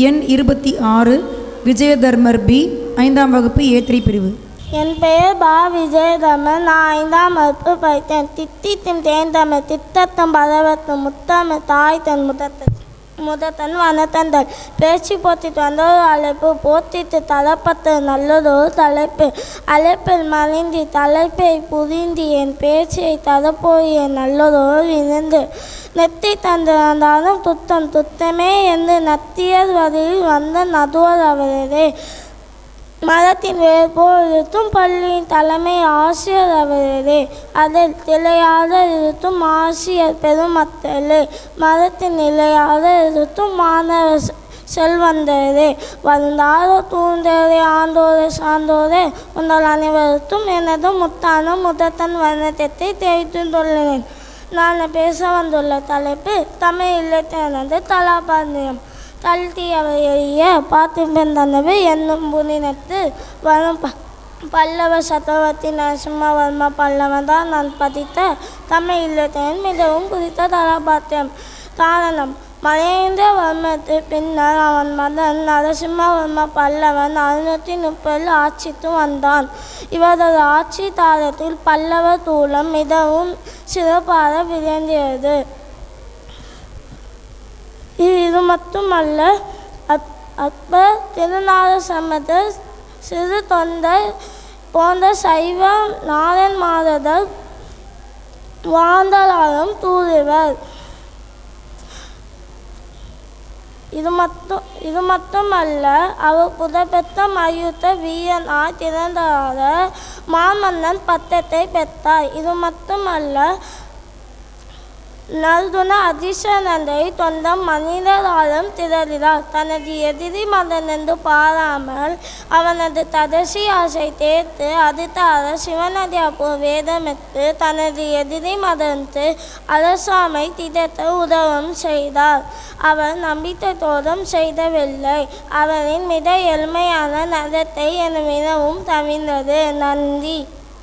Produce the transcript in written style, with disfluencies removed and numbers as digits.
எண் 26 விஜயதர்மர் பி 5ஆம் வகுப்பு A3 பிரிவு. என் பெயர் பா விஜயதர்மன். நான் 5ஆம் வகுப்பு படித்தேன். தித்தித்தும் தேர்ந்தமிழ் திட்டத்தும் பரவத்தும் முத்தமிழ் தாய் தன் முதத்தன் வனத்தந்தல் பேச்சு போத்திட்டு வந்தொரு அழைப்பு போத்திட்டு தளப்பத்து நல்லதொரு தலைப்பு அழைப்பில் மறைந்தி தலைப்பை புரிந்தி என் பேச்சை தரப்போய நல்லதொரு விழுந்து நெத்தி தந்திருந்தாலும் துத்தம் துத்தமே என்று நத்தியர் வரையில் வந்த நடுவர் அவரே. மதத்தின் வேறுபோல் இருக்கும் பள்ளியின் தலைமை ஆசிரியர் அவரே. அதில் திளையாத இருக்கும் ஆசிரியர் பெருமக்களே. மதத்தின் நிலையாத இருக்கும் மாணவர் செல்வந்தரே. வருந்தாத தூண்டரே ஆண்டோரே சான்றோரே உங்கள் அனைவருக்கும் எனது முத்தான முதத்தன் வர்ணத்தை தெரிவித்துள்ளேன். நான் பேச வந்துள்ள தலைப்பு தமிழ் இலக்கியனது கலாபாரம்பரியம். தல்தியவை எளிய பார்த்திபந்தனவு என்னும் புனினத்து வரும் பல்லவ சக்கரவர்த்தி நரசிம்மவர்ம பல்லவன் தான் நான் படித்த தமிழ் இலக்கியம் மிகவும் பிடித்த கலாபாத்தியம். காரணம், மகேந்திரவர்மத்து பின்னர் அவன் மகன் நரசிம்மவர்ம பல்லவன் 630 ஆட்சித்து வந்தான். இவரது ஆட்சி காலத்தில் பல்லவ தூளம் மிகவும் சிறப்பாக விளைந்தது. இது மட்டுமல்ல, அக்பர் திருநாள சமதர் சிறு தொண்டர் போன்ற சைவ நாரன் மாதர் வாழ்ந்தலாலும் தூதுவர். இது மட்டுமல்ல, அவர் புகழ்பெற்ற மயூத்த வீரனாய் திறந்தார மாமன்னன் பட்டத்தை பெற்றார். இது மட்டுமல்ல, நல்குண அதிசயத்தை தொண்ட மனிதராலும் திரளினார். தனது எதிரி மதன் என்று பாராமல் அவனது கடைசி ஆசை தேர்த்து அடுத்தார சிவனதி அப்போ வேதமெட்டு தனது எதிரி மதனுக்கு அரசாமை திட்டத்தை உதவும் செய்தார். அவர் நம்பிக்கை தோறும் செய்தவில்லை. அவரின் மிக எளிமையான நடத்தை என மிகவும் தவிர்ந்தது. நன்றி.